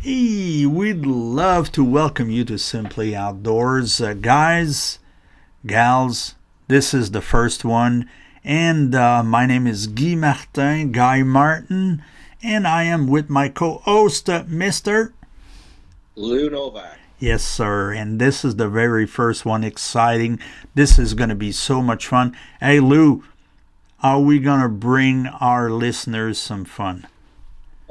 Hey, we'd love to welcome you to Simply Outdoors. Guys, gals, this is the first one. And my name is Guy Martin, Guy Martin. And I am with my co-host, Mr. Lou Novak. Yes, sir. And this is the very first one. Exciting. This is going to be so much fun. Hey, Lou, are we going to bring our listeners some fun?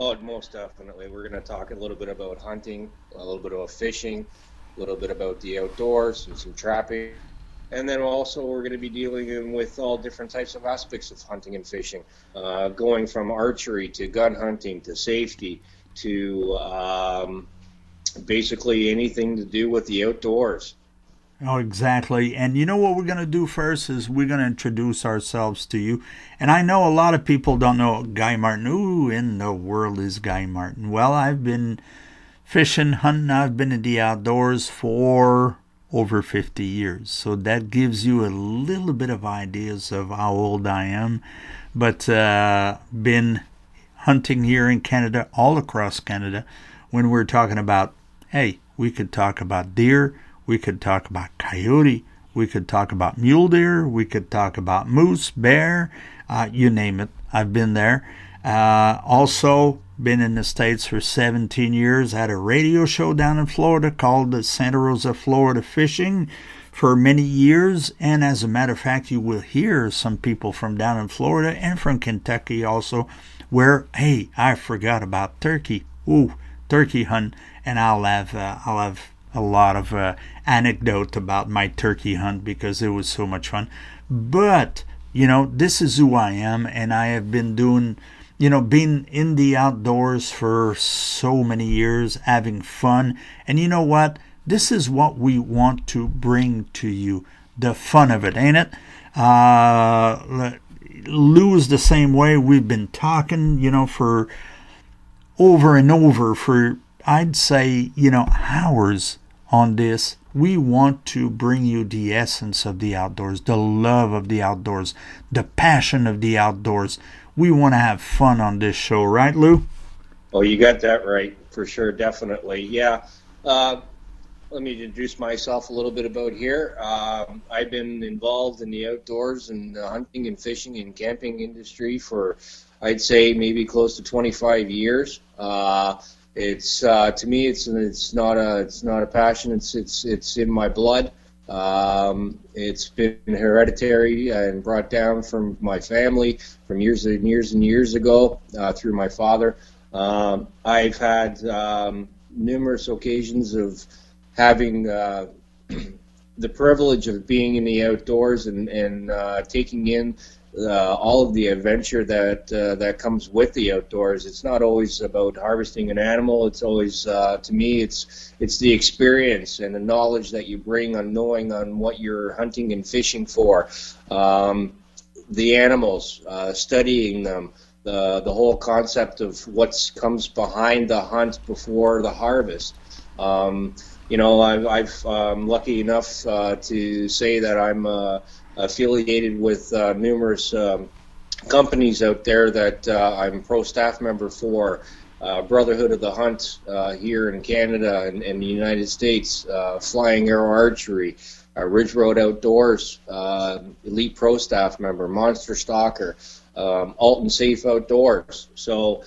Oh, most definitely. We're going to talk a little bit about hunting, a little bit about fishing, a little bit about the outdoors and some trapping. And then also we're going to be dealing with all different types of aspects of hunting and fishing, going from archery to gun hunting to safety to basically anything to do with the outdoors. Oh, exactly. And you know what we're going to do first is we're going to introduce ourselves to you. And I know a lot of people don't know Guy Martin. Who in the world is Guy Martin? Well, I've been fishing, hunting. I've been in the outdoors for over 50 years. So that gives you a little bit of ideas of how old I am. But been hunting here in Canada, all across Canada. When we're talking about, hey, we could talk about deer. We could talk about coyote. We could talk about mule deer. We could talk about moose, bear, you name it. I've been there. Also, been in the States for 17 years. Had a radio show down in Florida called the Santa Rosa Florida Fishing for many years. And as a matter of fact, you will hear some people from down in Florida and from Kentucky also where, hey, I forgot about turkey. Ooh, turkey hunt. And I'll have a lot of anecdote about my turkey hunt because it was so much fun. But, this is who I am, and I have been doing, being in the outdoors for so many years, having fun. And you know what? This is what we want to bring to you. The fun of it, ain't it? Lou is the same way. We've been talking, for over and over for I'd say, hours on this. We want to bring you the essence of the outdoors, the love of the outdoors, the passion of the outdoors. We want to have fun on this show, right, Lou? Oh, you got that right, for sure, definitely. Yeah. Let me introduce myself a little bit about here. I've been involved in the outdoors and hunting and fishing and camping industry for, I'd say, maybe close to 25 years. It's to me, it's not a passion. It's in my blood. It's been hereditary and brought down from my family from years and years and years ago through my father. I've had numerous occasions of having the privilege of being in the outdoors and taking in all of the adventure that comes with the outdoors. It's not always about harvesting an animal. It's always, to me, it's the experience and the knowledge that you bring on knowing on what you're hunting and fishing for. The animals, studying them, the whole concept of what comes behind the hunt before the harvest. I'm lucky enough to say that I'm affiliated with numerous companies out there that I'm pro staff member for. Brotherhood of the Hunt here in Canada and the United States, Flying Arrow Archery, Ridge Road Outdoors, Elite Pro Staff member, Monster Stalker, Alton Safe Outdoors. So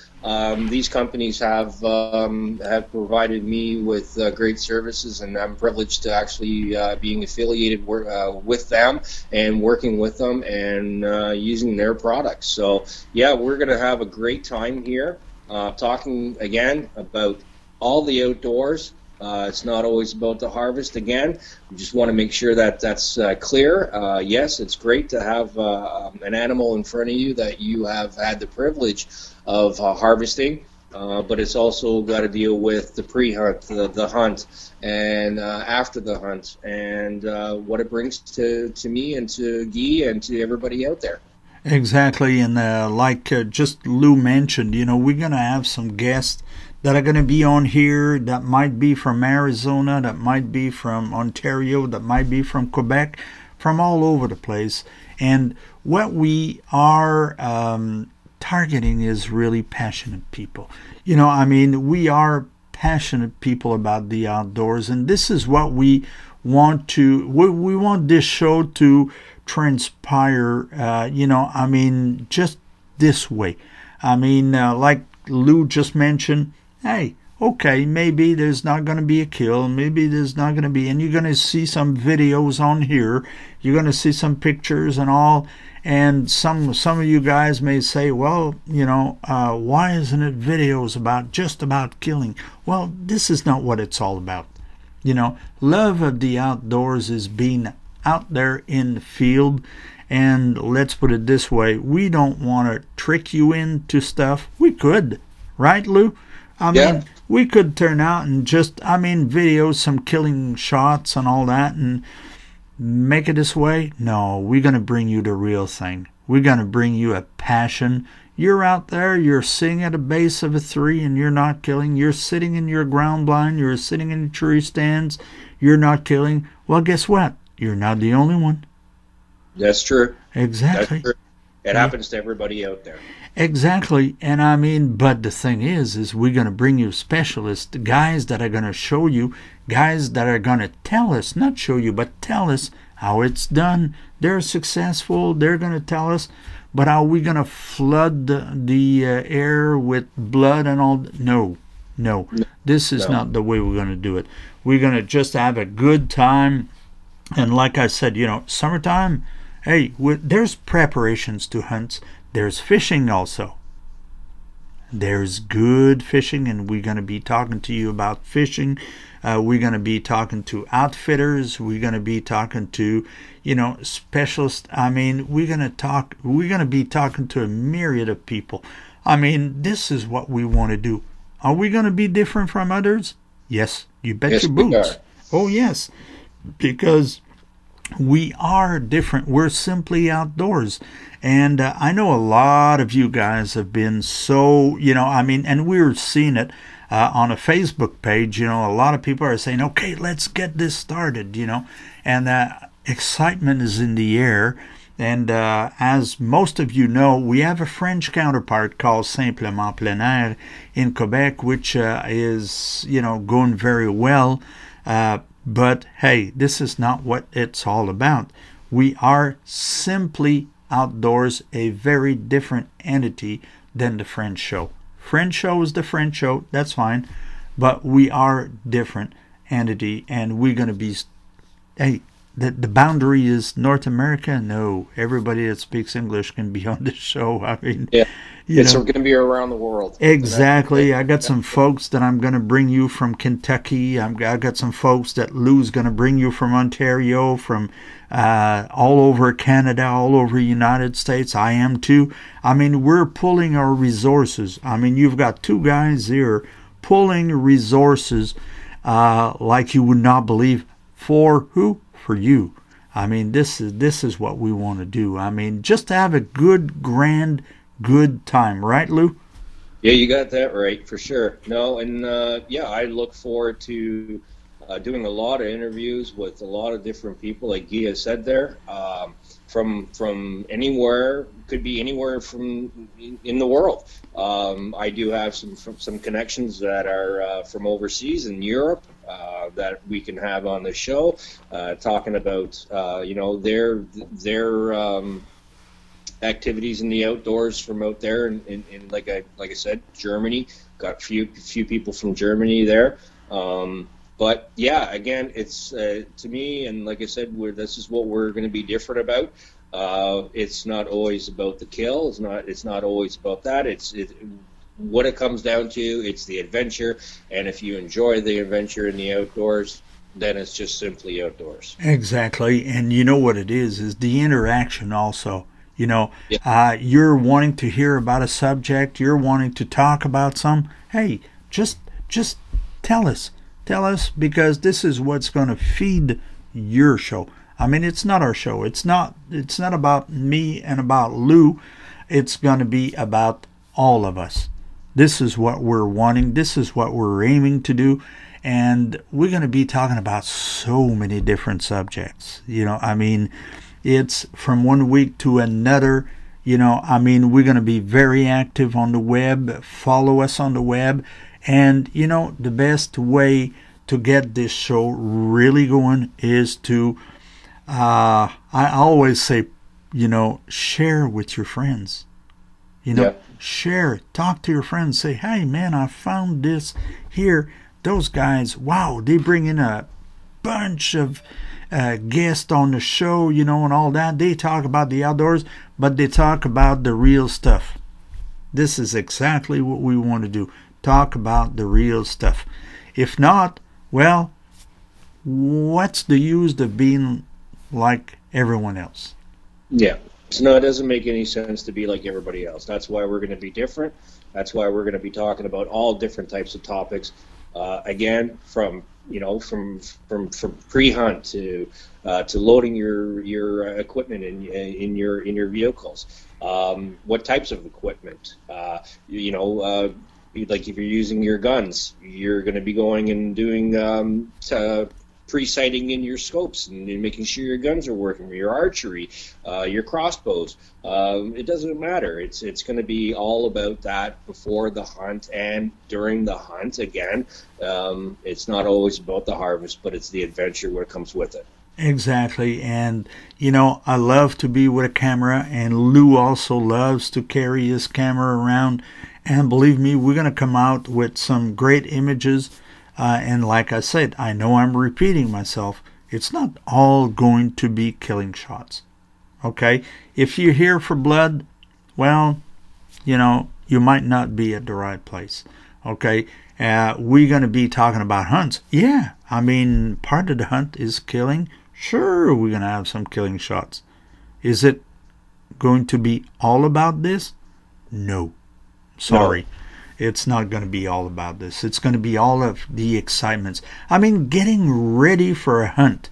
these companies have provided me with great services, and I'm privileged to actually being affiliated with them and working with them and using their products. So yeah, we're going to have a great time here talking again about all the outdoors. It's not always about the harvest again. We just want to make sure that that's clear. Yes, it's great to have an animal in front of you that you have had the privilege of harvesting, but it's also got to deal with the pre-hunt, the hunt, and after the hunt, and what it brings to me and to Guy and to everybody out there. Exactly. And like just Lou mentioned, we're going to have some guests that are going to be on here that might be from Arizona, that might be from Ontario, that might be from Quebec, from all over the place. And what we are targeting is really passionate people. We are passionate people about the outdoors, and this is what we want to. We want this show to transpire. I mean, just this way. I mean, like Lou just mentioned. Hey, okay, maybe there's not going to be a kill, maybe there's not going to be, and you're going to see some videos on here, you're going to see some pictures and all, and some of you guys may say, well, why isn't it videos just about killing? Well, this is not what it's all about. Love of the outdoors is being out there in the field, and let's put it this way, we don't want to trick you into stuff. We could, right, Lou? I mean, we could turn out and just, videos, some killing shots and all that, and make it this way. No, we're going to bring you the real thing. We're going to bring you a passion. You're out there, you're sitting at a base of a tree and you're not killing. You're sitting in your ground blind, you're sitting in tree stands, you're not killing. Well, guess what? You're not the only one. That's true. Exactly. That's true. It happens to everybody out there. Exactly. And but the thing is we're going to bring you specialists, guys that are going to show you, guys that are going to tell us, not show you, but tell us how it's done. They're successful. They're going to tell us. But are we going to flood the air with blood and all? No. This is not the way we're going to do it. We're going to just have a good time. And like I said, summertime, hey, there's preparations to hunts. There's fishing also. There's good fishing, and we're going to be talking to you about fishing. We're going to be talking to outfitters. We're going to be talking to, specialists. We're going to be talking to a myriad of people. This is what we want to do. Are we going to be different from others? Yes, you bet your boots. Oh, yes, because we are different. We're simply outdoors. And I know a lot of you guys have been so, and we're seeing it on a Facebook page. A lot of people are saying, okay, let's get this started, and excitement is in the air. And as most of you know, we have a French counterpart called Simplement Plein Air in Quebec, which is, going very well. But hey, this is not what it's all about. We are simply outdoors, a very different entity than the French show. French show is the French show, that's fine, but we are different entity, and we're going to be, hey, the boundary is North America? No, everybody that speaks English can be on this show. It's going to be around the world. Exactly. I got some folks that I'm going to bring you from Kentucky. I got some folks that Lou's going to bring you from Ontario, from all over Canada, all over the United States. I am too. We're pulling our resources. You've got two guys here pulling resources like you would not believe. For who? For you. This is what we want to do. Just to have a good time, right, Lou? Yeah, you got that right, for sure. No, and I look forward to doing a lot of interviews with a lot of different people, like Guy has said there, from anywhere, could be anywhere from in the world. I do have some connections that are from overseas in Europe that we can have on the show, talking about their activities in the outdoors from out there, and like I said, Germany. Got a few people from Germany there. But yeah, again, it's to me, and like I said, this is what we're going to be different about. It's not always about the kill. It's not always about that. What it comes down to, it's the adventure. And if you enjoy the adventure in the outdoors, then it's just simply outdoors. Exactly. And you know what it is the interaction also. You're wanting to hear about a subject, you're wanting to talk about some. Hey, just tell us. Tell us, because this is what's going to feed your show. It's not our show. It's not about me and about Lou. It's going to be about all of us. This is what we're wanting. This is what we're aiming to do. And we're going to be talking about so many different subjects. It's from one week to another. We're going to be very active on the web. Follow us on the web. And you know, the best way to get this show really going is to, I always say, you know, share with your friends. You know, share, talk to your friends, say, hey man, I found this here. Those guys, wow, they bring in a bunch of guests on the show, you know, and all that. They talk about the outdoors, but they talk about the real stuff. This is exactly what we want to do. Talk about the real stuff. If not, well, what's the use of being like everyone else? Yeah. So no, it doesn't make any sense to be like everybody else. That's why we're going to be different. That's why we're going to be talking about all different types of topics. Again, from pre-hunt to loading your equipment in your vehicles. What types of equipment? Like if you're using your guns, you're going to be going and doing pre-sighting in your scopes and making sure your guns are working, your archery, your crossbows. It doesn't matter. It's going to be all about that before the hunt and during the hunt. Again, it's not always about the harvest, but it's the adventure what comes with it. Exactly. And, you know, I love to be with a camera, and Lou also loves to carry his camera around. And believe me, we're going to come out with some great images. And like I said, I know I'm repeating myself. It's not all going to be killing shots. Okay? If you're here for blood, well, you know, you might not be at the right place. Okay? We're going to be talking about hunts. Yeah, I mean, part of the hunt is killing. Sure, we're going to have some killing shots. Is it going to be all about this? No. Sorry. No. It's not going to be all about this. It's going to be all of the excitements. I mean, getting ready for a hunt.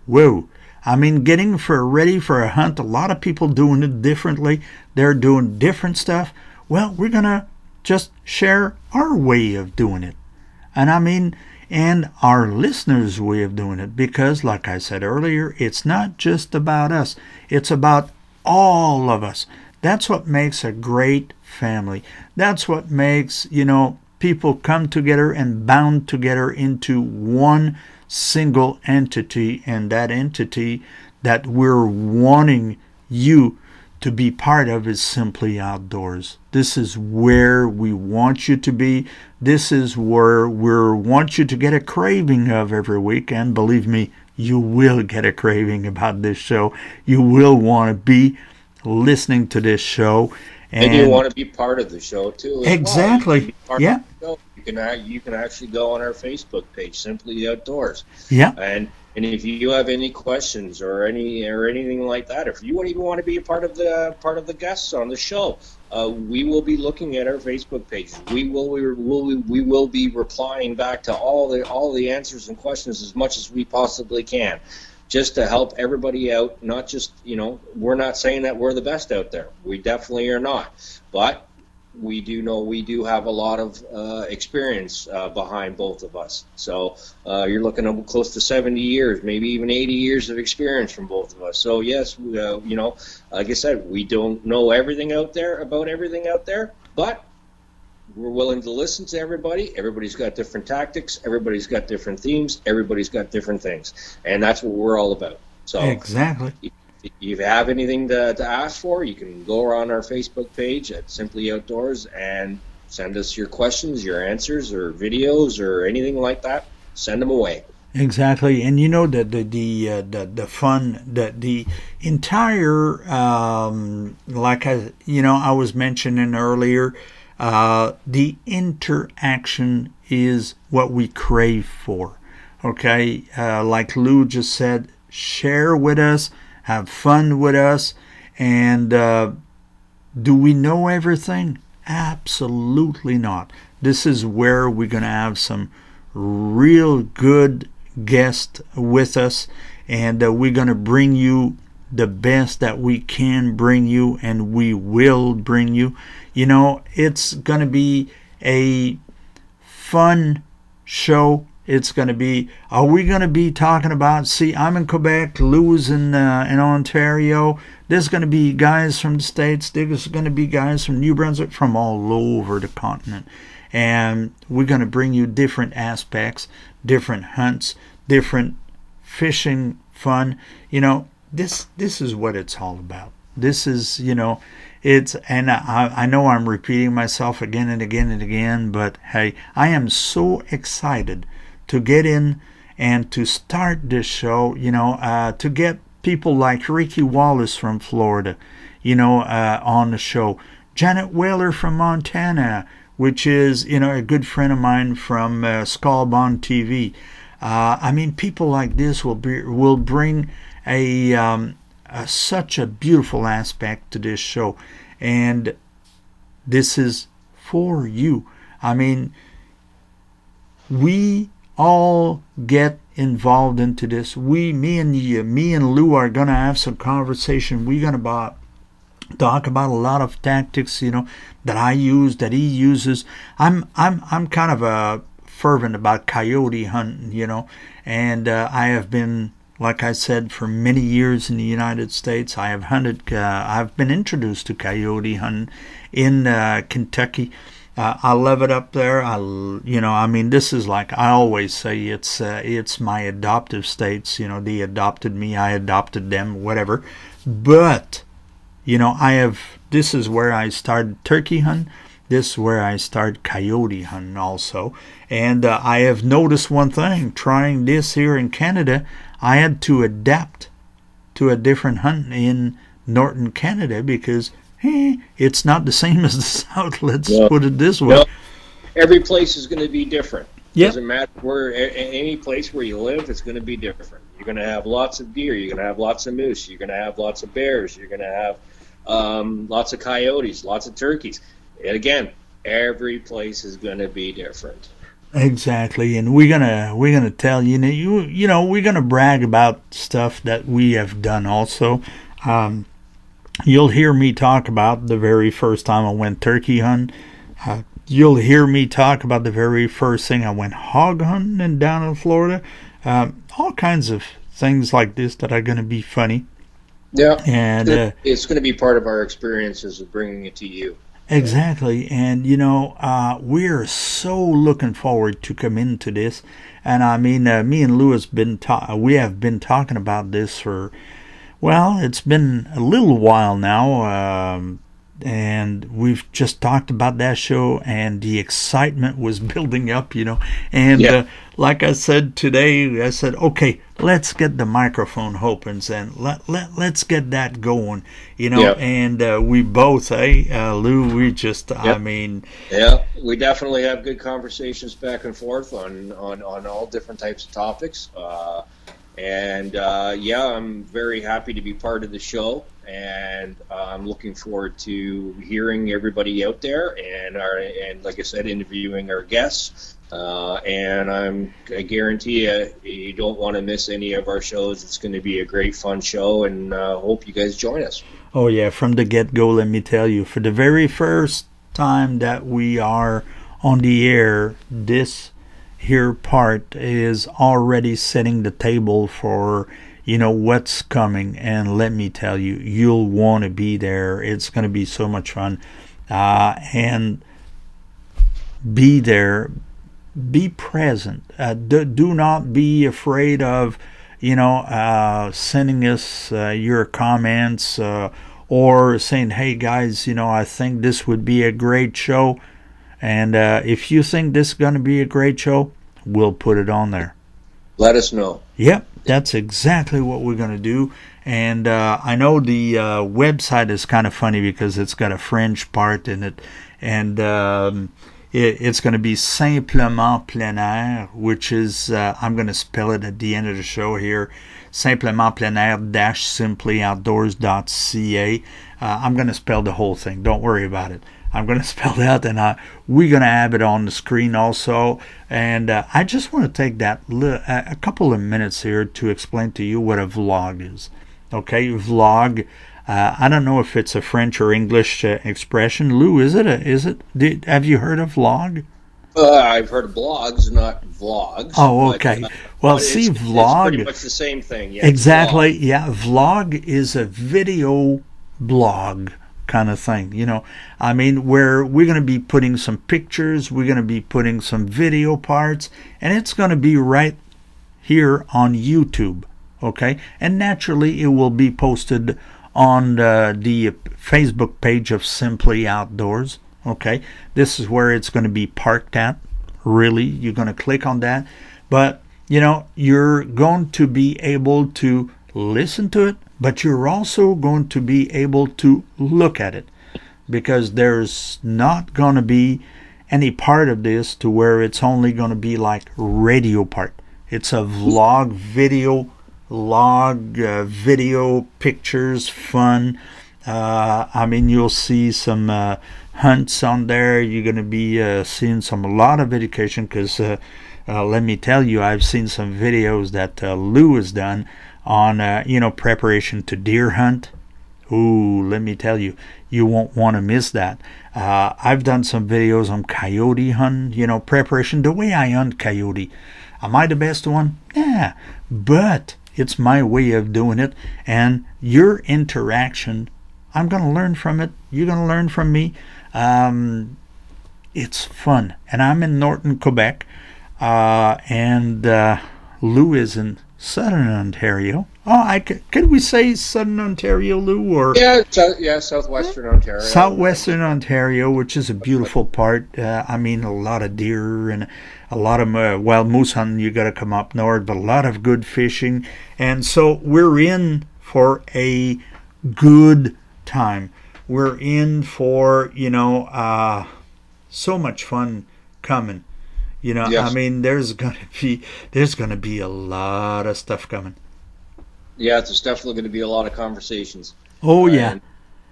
Whoa. I mean, getting ready for a hunt, a lot of people doing it differently. They're doing different stuff. Well, we're going to just share our way of doing it. And I mean, and our listeners' way of doing it. Because, like I said earlier, it's not just about us. It's about all of us. That's what makes a great family. That's what makes, you know, people come together and bound together into one single entity, and that entity that we're wanting you to be part of is Simply Outdoors. This is where we want you to be. This is where we want you to get a craving of every week, and believe me, you will get a craving about this show. You will want to be listening to this show, and you want to be part of the show too. Exactly. Well. Yeah. You can actually go on our Facebook page, Simply Outdoors. Yeah. And if you have any questions or anything like that, if you even want to be a part of the guests on the show, we will be looking at our Facebook page. We will be replying back to all the answers and questions as much as we possibly can, just to help everybody out. Not just, you know, we're not saying that we're the best out there. We definitely are not. But we do know we do have a lot of experience behind both of us. So you're looking at close to 70 years, maybe even 80 years of experience from both of us. So yes, you know, like I said, we don't know everything out there about everything out there, but we're willing to listen to everybody. Everybody's got different tactics. Everybody's got different themes. Everybody's got different things. And that's what we're all about. So exactly. If you have anything to ask for, you can go on our Facebook page at Simply Outdoors and send us your questions, your answers, or videos, or anything like that. Send them away. Exactly. And you know that the fun, that the entire like I was mentioning earlier, the interaction is what we crave for. Okay, like Lou just said, share with us, have fun with us, and do we know everything? Absolutely not. This is where we're going to have some real good guests with us, and we're going to bring you the best that we can bring you, and we will bring you. You know, it's going to be a fun show. It's going to be, are we going to be talking about, see, I'm in Quebec, Lou's in Ontario. There's going to be guys from the States. There's going to be guys from New Brunswick, from all over the continent. and we're going to bring you different aspects, different hunts, different fishing fun. This is what it's all about. This is, it's, and I know I'm repeating myself again and again and again, but hey, I am so excited to get in and to start this show, to get people like Ricky Wallace from Florida, on the show. Janet Whaler from Montana, which is, a good friend of mine from Skullbond TV. People like this will bring such a beautiful aspect to this show, and this is for you. We all get involved into this. Me and Lou are gonna have some conversation. We're gonna talk about a lot of tactics, that I use, that he uses. I'm kind of a fervent about coyote hunting, and I have been, like I said, for many years in the United States. I have hunted. I've been introduced to coyote hunting in Kentucky. I love it up there. This is, like I always say, it's my adoptive states. They adopted me, I adopted them, whatever. But this is where I started turkey hunting. This is where I started coyote hunting also. And I have noticed one thing, trying this here in Canada, I had to adapt to a different hunt in northern Canada because it's not the same as the South. Let's put it this way. Well, every place is going to be different. Yep. Doesn't matter where, any place where you live, it's going to be different. You're going to have lots of deer. You're going to have lots of moose. You're going to have lots of bears. You're going to have lots of coyotes, lots of turkeys. And again, every place is going to be different. Exactly, and we're gonna tell we're gonna brag about stuff that we have done also. You'll hear me talk about the very first time I went turkey hunting. You'll hear me talk about the very first thing I went hog hunting and down in Florida. All kinds of things like this that are gonna be funny. Yeah, and it's gonna be part of our experiences of bringing it to you. Exactly, and we're so looking forward to come into this, and me and Lou we have been talking about this for, it's been a little while now, and we've just talked about that show, and the excitement was building up, and like I said today, I said, okay, let's get the microphone open and let's get that going, and we both, Lou, we just, Yeah, we definitely have good conversations back and forth on all different types of topics, I'm very happy to be part of the show, and I'm looking forward to hearing everybody out there, and like I said, interviewing our guests. And I guarantee you don't want to miss any of our shows. It's going to be a great, fun show, and hope you guys join us. Oh yeah, from the get-go, let me tell you, for the very first time that we are on the air, this here part is already setting the table for what's coming, and let me tell you, you'll want to be there. It's going to be so much fun, and be there. Be present. Do not be afraid of, sending us your comments or saying, hey guys, I think this would be a great show. And if you think this is going to be a great show, we'll put it on there. Let us know. Yep, that's exactly what we're going to do. And I know the website is kind of funny because it's got a French part in it. And it's going to be Simplement Plein Air, which is, I'm going to spell it at the end of the show here, Simplement Plein Air -simplyoutdoors.ca. I'm going to spell the whole thing. Don't worry about it. I'm going to spell that, and we're going to have it on the screen also. And I just want to take a couple of minutes here to explain to you what a vlog is. Okay, vlog. I don't know if it's a French or English expression. Lou, is it? Have you heard of vlog? I've heard of blogs, not vlogs. Oh, okay. Vlog. It's pretty much the same thing. Yeah, exactly. Yeah, vlog is a video blog kind of thing. I mean, where we're going to be putting some pictures, we're going to be putting some video parts, and it's going to be right here on YouTube, okay? And naturally, it will be posted on the Facebook page of Simply Outdoors, okay? This is where it's going to be parked at. Really, you're going to click on that, but you're going to be able to listen to it, but you're also going to be able to look at it, because there's not going to be any part of this to where it's only going to be like radio part. It's a vlog video, video pictures, fun. I mean, you'll see some hunts on there. You're going to be seeing a lot of education, because let me tell you, I've seen some videos that Lou has done on preparation to deer hunt. Ooh, let me tell you, you won't want to miss that. I've done some videos on coyote hunting, preparation, the way I hunt coyote. Am I the best one? Yeah, but it's my way of doing it, and your interaction, I'm going to learn from it. You're going to learn from me. It's fun, and I'm in Norton, Quebec, and Lou is in Southern Ontario. Oh, could we say Southern Ontario, Lou? Or Southwestern Ontario. Southwestern Ontario, which is a beautiful part. I mean, a lot of deer and a lot of moose hunting. You got to come up north, but a lot of good fishing, and so we're in for a good time. We're in for so much fun coming. Yes. I mean, there's gonna be a lot of stuff coming. Yeah, there's definitely going to be a lot of conversations. Oh yeah.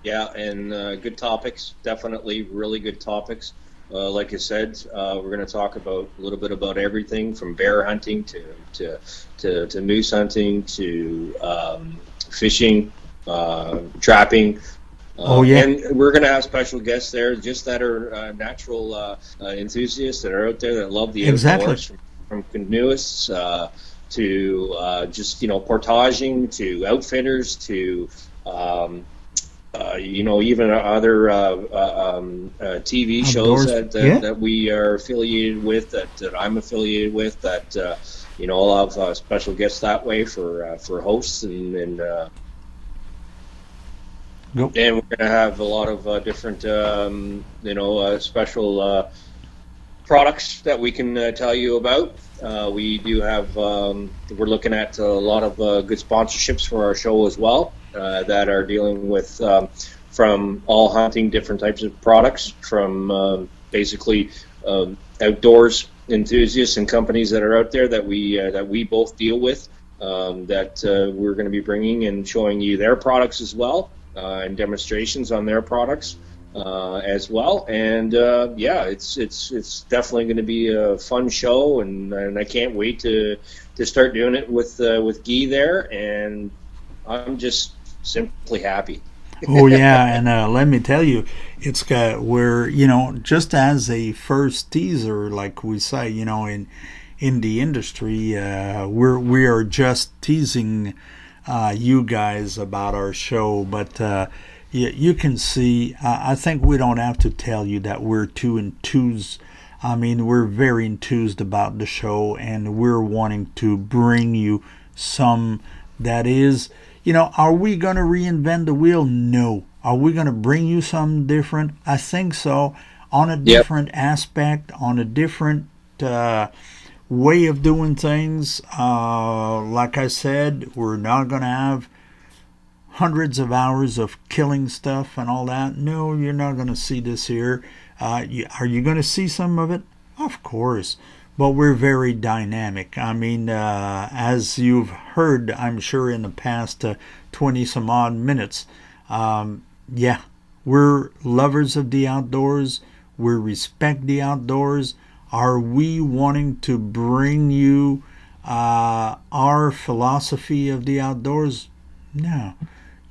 And good topics. Definitely really good topics. Like I said, we're going to talk about a little bit about everything from bear hunting to moose hunting to fishing, trapping. And we're going to have special guests there, just that are natural enthusiasts that are out there that love the outdoors, from canoeists to just portaging, to outfitters, to even other TV shows that we are affiliated with, that I'm affiliated with, that I'll have special guests that way for hosts and we're going to have a lot of different special products that we can tell you about. We do have we're looking at a lot of good sponsorships for our show as well, that are dealing with from all hunting, different types of products, from basically outdoors enthusiasts and companies that are out there that we both deal with, that we're going to be bringing and showing you their products as well, and demonstrations on their products as well. And it's definitely going to be a fun show, and I can't wait to start doing it with Guy there, and I'm just simply happy. Oh yeah, and let me tell you, we're just as a first teaser, like we say, in the industry, we are just teasing you guys about our show, but you can see, I think we don't have to tell you that we're too enthused. I mean, we're very enthused about the show, and we're wanting to bring you some that is, are we going to reinvent the wheel? No. Are we going to bring you something different? I think so, on a different aspect, on a different way of doing things. Like I said, we're not going to have hundreds of hours of killing stuff and all that. No, you're not going to see this here. Are you going to see some of it? Of course. But we're very dynamic. I mean, as you've heard, I'm sure, in the past 20 some odd minutes, we're lovers of the outdoors. We respect the outdoors. Are we wanting to bring you our philosophy of the outdoors? No.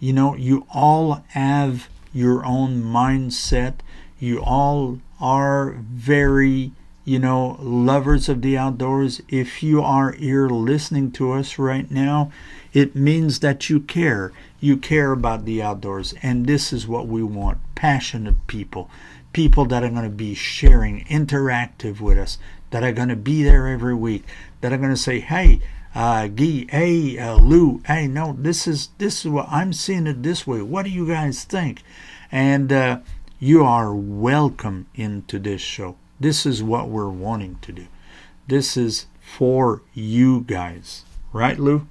You all have your own mindset. You all are very lovers of the outdoors, if you are here listening to us right now, it means that you care. You care about the outdoors. And this is what we want. Passionate people. People that are going to be sharing, interactive with us, that are going to be there every week, that are going to say, hey, Guy, hey, Lou, hey, no, this is what I'm seeing it this way. What do you guys think? And you are welcome into this show. This is what we're wanting to do. This is for you guys. Right, Lou?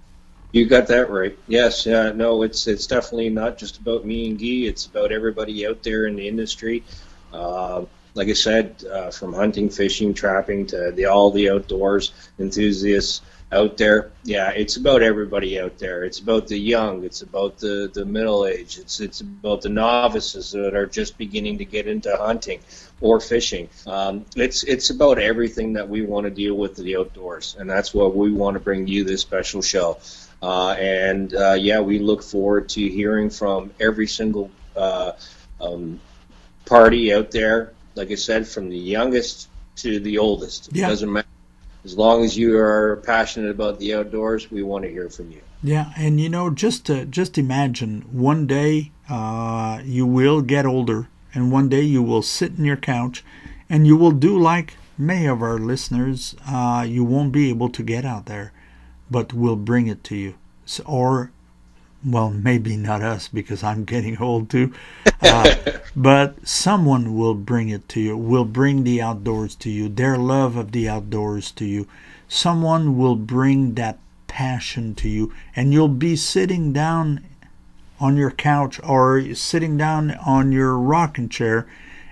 You got that right. Yes. No, it's definitely not just about me and Guy. It's about everybody out there in the industry. Like I said, from hunting, fishing, trapping to all the outdoors enthusiasts out there. Yeah, it's about everybody out there. It's about the young. It's about the middle age. It's about the novices that are just beginning to get into hunting or fishing. It's about everything that we want to deal with the outdoors, and that's what we want to bring you this special show. We look forward to hearing from every single party out there. Like I said, from the youngest to the oldest. It doesn't matter. As long as you are passionate about the outdoors, we want to hear from you. Yeah, and just imagine one day you will get older, and one day you will sit in your couch, and you will do like many of our listeners. You won't be able to get out there, but we'll bring it to you. Well, maybe not us, because I'm getting old too. But someone will bring it to you, will bring the outdoors to you, their love of the outdoors to you. Someone will bring that passion to you, and you'll be sitting down on your couch or sitting down on your rocking chair,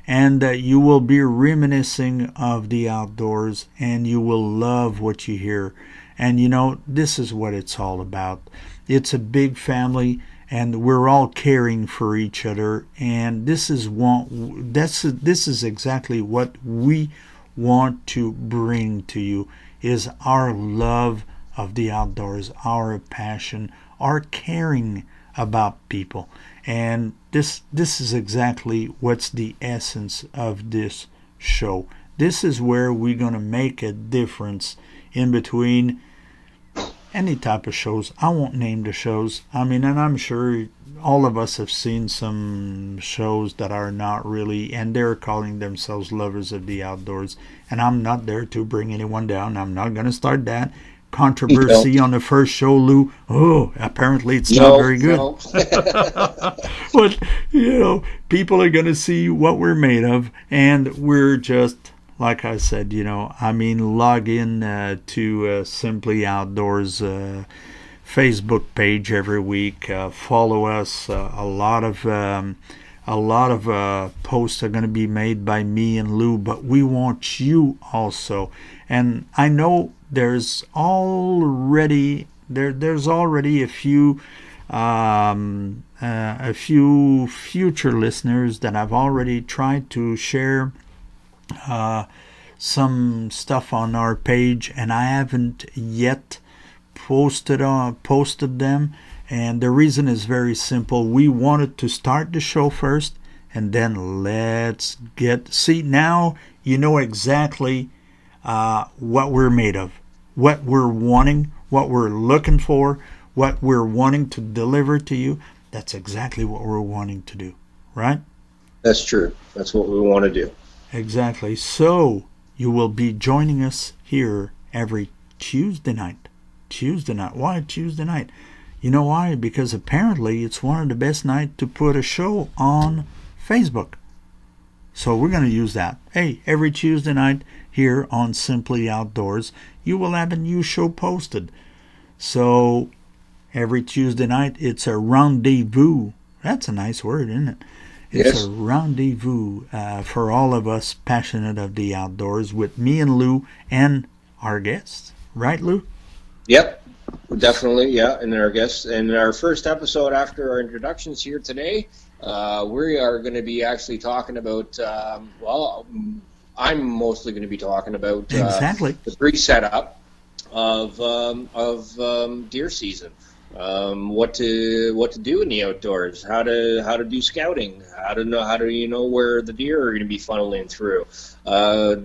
and you will be reminiscing of the outdoors, and you will love what you hear. And this is what it's all about. It's a big family, and we're all caring for each other. And this is exactly what we want to bring to you: is our love of the outdoors, our passion, our caring about people. And this is exactly what's the essence of this show. This is where we're going to make a difference in between any type of shows. I won't name the shows. And I'm sure all of us have seen some shows that are not really, and they're calling themselves lovers of the outdoors. And I'm not there to bring anyone down. I'm not going to start that controversy on the first show, Lou. Oh, apparently it's not very good. No. But, people are going to see what we're made of, and we're just, like I said, log in to Simply Outdoors Facebook page every week. Follow us. A lot of posts are going to be made by me and Lou, but we want you also. And I know there's already a few future listeners that have already tried to share some stuff on our page, and I haven't yet posted them. And the reason is very simple. We wanted to start the show first, and then let's see, now you know exactly what we're made of, what we're wanting, what we're looking for, what we're wanting to deliver to you. That's exactly what we're wanting to do, right? That's true. That's what we want to do. Exactly. So you will be joining us here every Tuesday night. Why Tuesday night? You know why? Because apparently it's one of the best nights to put a show on Facebook. So we're going to use that. Hey, every Tuesday night here on Simply Outdoors, you will have a new show posted. So every Tuesday night, it's a rendezvous. That's a nice word, isn't it? It's a rendezvous for all of us passionate of the outdoors with me and Lou and our guests. Right, Lou? Yep, definitely, yeah, and our guests. And our first episode after our introductions here today, we are going to be actually talking about, I'm mostly going to be talking about exactly the pre-setup of deer season. what to do in the outdoors, how to do scouting, how do you know where the deer are going to be funneling through,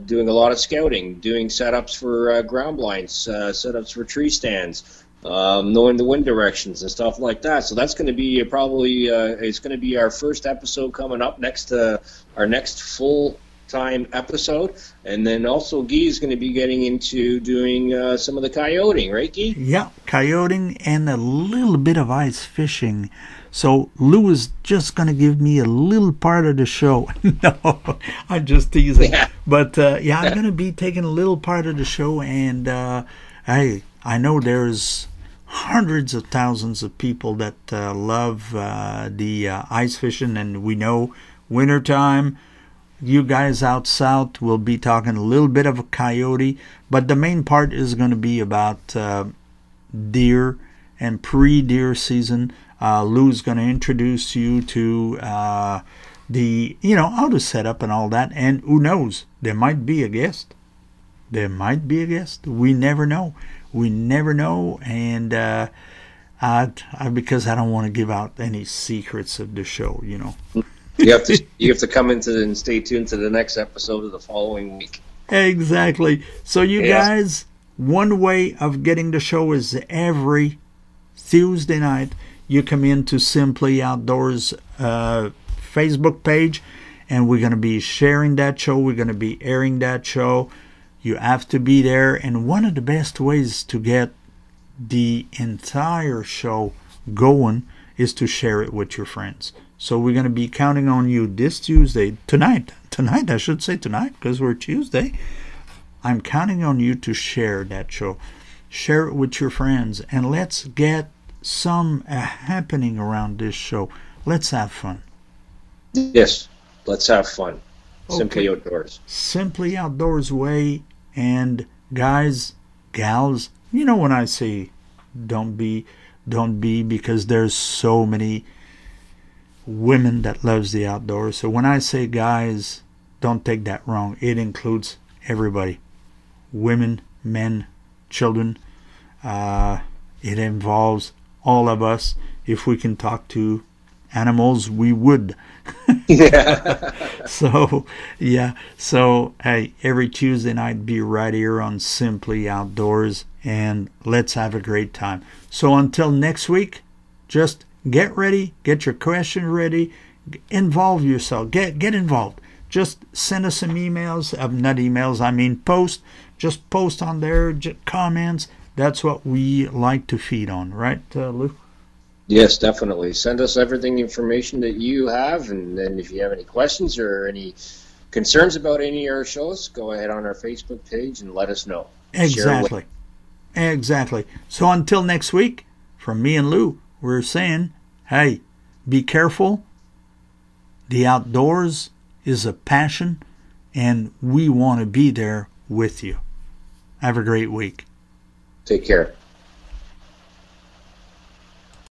doing a lot of scouting, doing setups for ground blinds, setups for tree stands, knowing the wind directions and stuff like that. So that's going to be it's going to be our first episode coming up next our next full time episode, and then also Guy is going to be getting into doing some of the coyoting, right, Guy? Yeah, coyoting and a little bit of ice fishing. So Lou is just going to give me a little part of the show. No, I'm just teasing. Yeah. But yeah, I'm going to be taking a little part of the show, and I know there's hundreds of thousands of people that love the ice fishing, and we know wintertime. You guys out south will be talking a little bit of a coyote, but the main part is going to be about deer and pre-deer season. Lou's going to introduce you to how to set up and all that. And who knows, there might be a guest. There might be a guest. We never know. We never know. And because I don't want to give out any secrets of the show, You have to come into and stay tuned to the next episode of the following week. Exactly. So you guys, one way of getting the show is every Tuesday night you come into Simply Outdoors Facebook page, and we're going to be sharing that show. We're going to be airing that show. You have to be there, and one of the best ways to get the entire show going is to share it with your friends. So we're going to be counting on you this Tuesday, tonight, I should say tonight, because we're Tuesday. I'm counting on you to share that show. Share it with your friends, and let's get some happening around this show. Let's have fun. Yes, let's have fun. Okay. Simply Outdoors. Simply Outdoors way. And guys, gals, when I say don't be, because there's so many women that loves the outdoors. So when I say guys, don't take that wrong. It includes everybody. Women, men, children. It involves all of us. If we can talk to animals, we would. Yeah. So hey, every Tuesday night be right here on Simply Outdoors, and let's have a great time. So until next week, just get ready, get your question ready, involve yourself, get involved. Just send us some emails, not emails, I mean post. Just post on there, comments. That's what we like to feed on, right, Lou? Yes, definitely. Send us information that you have, and then if you have any questions or any concerns about any of our shows, go ahead on our Facebook page and let us know. Exactly. So until next week, from me and Lou, we're saying, hey, be careful. The outdoors is a passion, and we want to be there with you. Have a great week. Take care.